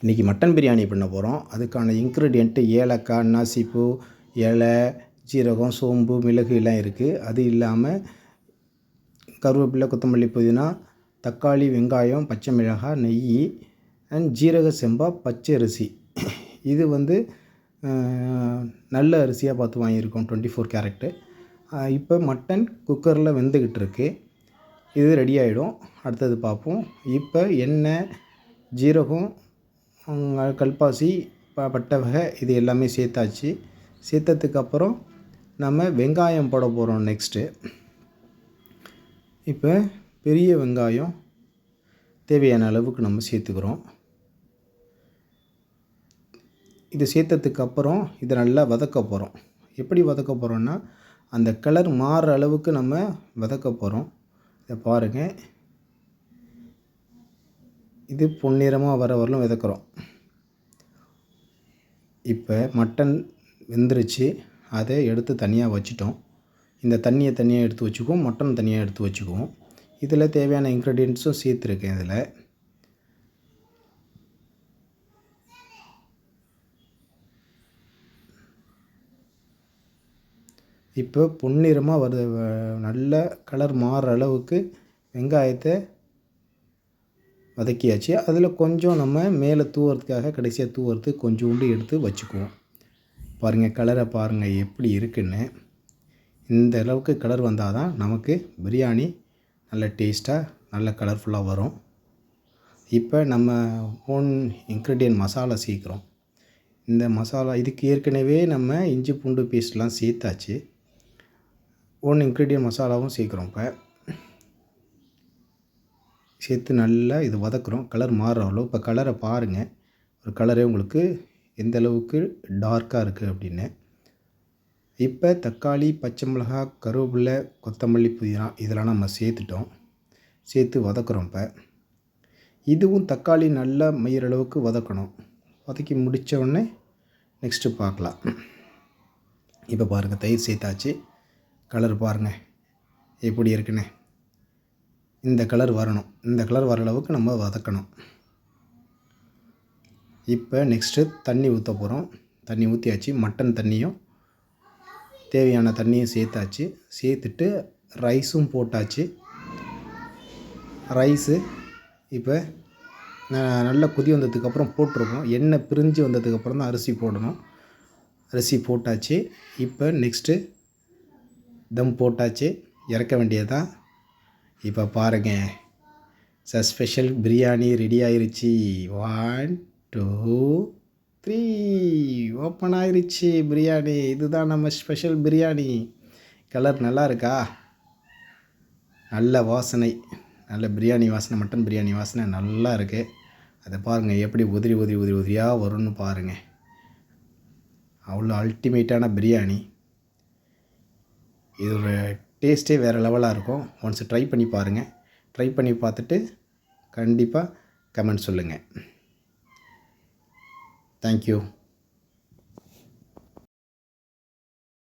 இன்றைக்கி மட்டன் பிரியாணி பண்ண போகிறோம். அதுக்கான இன்க்ரீடியண்ட்டு ஏலக்காய், அன்னாசிப்பூ, இலை, ஜீரகம், சோம்பு, மிளகு எல்லாம் இருக்குது. அது இல்லாமல் கருவேப்பிலை, கொத்தமல்லி, புதினா, தக்காளி, வெங்காயம், பச்சை மிளகாய், நெய் அண்ட் ஜீரக செம்பா பச்சரிசி. இது நல்ல அரிசியாக பார்த்து வாங்கியிருக்கோம், 24 கேரட்டு. இப்போ மட்டன் குக்கரில் வெந்துக்கிட்டு இருக்குது. இது ரெடி ஆகிடும். அடுத்தது பார்ப்போம். இப்போ எண்ணெய், ஜீரகம், கல்பாசி, பட்டை வகை இது எல்லாமே சேர்த்தாச்சு. சேர்த்ததுக்கப்புறம் நம்ம வெங்காயம் போட போகிறோம். நெக்ஸ்ட்டு இப்போ பெரிய வெங்காயம் தேவையான அளவுக்கு நம்ம சேர்த்துக்கிறோம். இது சேர்த்ததுக்கப்புறம் இதை நல்லா வதக்க போகிறோம். எப்படி வதக்க போகிறோன்னா, அந்த கலர் மாறுற அளவுக்கு நம்ம வதக்க போகிறோம். இதை பாருங்கள், இது பொன்னிறமாக வர வரலும் வதக்குறோம். இப்போ மட்டன் வெந்துருச்சு, அதை எடுத்து தனியாக வச்சுட்டோம். இந்த தண்ணியை தனியாக எடுத்து வச்சுக்குவோம், மட்டன் தனியாக எடுத்து வச்சுக்குவோம். இதில் தேவையான இன்க்ரீடியன்ட்ஸும் சேர்த்துருக்கேன். இதில் இப்போ பொன்னிறமாக வருது, நல்ல கலர் மாறுற அளவுக்கு வெங்காயத்தை வதக்கியாச்சு. அதில் கொஞ்சம் நம்ம மேலே தூவுறதுக்காக, கடைசியாக தூவுறதுக்கு கொஞ்சோண்டு எடுத்து வச்சுக்குவோம். பாருங்கள், கலரை பாருங்கள் எப்படி இருக்குன்னு. இந்த அளவுக்கு கலர் வந்தால் தான் நமக்கு பிரியாணி நல்ல டேஸ்ட்டாக, நல்ல கலர்ஃபுல்லாக வரும். இப்போ நம்ம ஓன் இன்க்ரீடியன்ட் மசாலா சேர்க்குறோம். இந்த மசாலா இதுக்கு ஏற்கனவே நம்ம இஞ்சி பூண்டு பேஸ்ட்லாம் சேர்த்தாச்சு. ஓன் இன்க்ரீடியன்ட் மசாலாவும் சேர்க்குறோம். இப்போ சேர்த்து நல்லா இது வதக்குறோம். கலர் மாறுற அளவு. இப்போ கலரை பாருங்கள், ஒரு கலரே உங்களுக்கு எந்த அளவுக்கு டார்க்காக இருக்குது அப்படின்னு. இப்போ தக்காளி, பச்சை மிளகாய், கருவேப்பிலை, கொத்தமல்லி, புதினா இதெல்லாம் நம்ம சேர்த்துட்டோம். சேர்த்து வதக்குறோம். இப்போ இதுவும் தக்காளி நல்லா மயிற அளவுக்கு வதக்கணும். வதக்கி முடித்த உடனே நெக்ஸ்ட்டு பார்க்கலாம். இப்போ பாருங்கள், தயிர் சேர்த்தாச்சு. கலர் பாருங்கள் எப்படி இருக்குன்னு. இந்த கலர் வரணும். இந்த கலர் வர அளவுக்கு நம்ம வதக்கணும். இப்போ நெக்ஸ்ட்டு தண்ணி ஊற்ற போகிறோம். தண்ணி ஊற்றியாச்சு. மட்டன் தண்ணியும் தேவையான தண்ணியும் சேர்த்தாச்சு. சேர்த்துட்டு ரைஸும் போட்டாச்சு. ரைஸு இப்போ நல்லா கொதி வந்ததுக்கப்புறம் போட்டிருக்கோம். எண்ணெய் பிரிஞ்சு வந்ததுக்கப்புறம் தான் அரிசி போடணும். அரிசி போட்டாச்சு. இப்போ நெக்ஸ்ட்டு தம் போட்டாச்சு, இறக்க வேண்டியதுதான். இப்போ பாருங்கள், ஸ்பெஷல் பிரியாணி ரெடி ஆயிருச்சு. 1 2 3 ஓப்பன் ஆயிருச்சு பிரியாணி. இதுதான் நம்ம ஸ்பெஷல் பிரியாணி. கலர் நல்லா இருக்கா? நல்ல வாசனை, நல்ல பிரியாணி வாசனை, மட்டன் பிரியாணி வாசனை நல்லா இருக்குது. அதை பாருங்கள் எப்படி உதிரியாக வரும்னு பாருங்கள். அவ்வளோ அல்டிமேட்டான பிரியாணி. இதோட டேஸ்ட்டே வேறு லெவலாக இருக்கும். ஒன்ஸ் ட்ரை பண்ணி பாருங்கள். ட்ரை பண்ணி பார்த்துட்டு கண்டிப்பாக கமெண்ட் சொல்லுங்கள். தேங்க்யூ.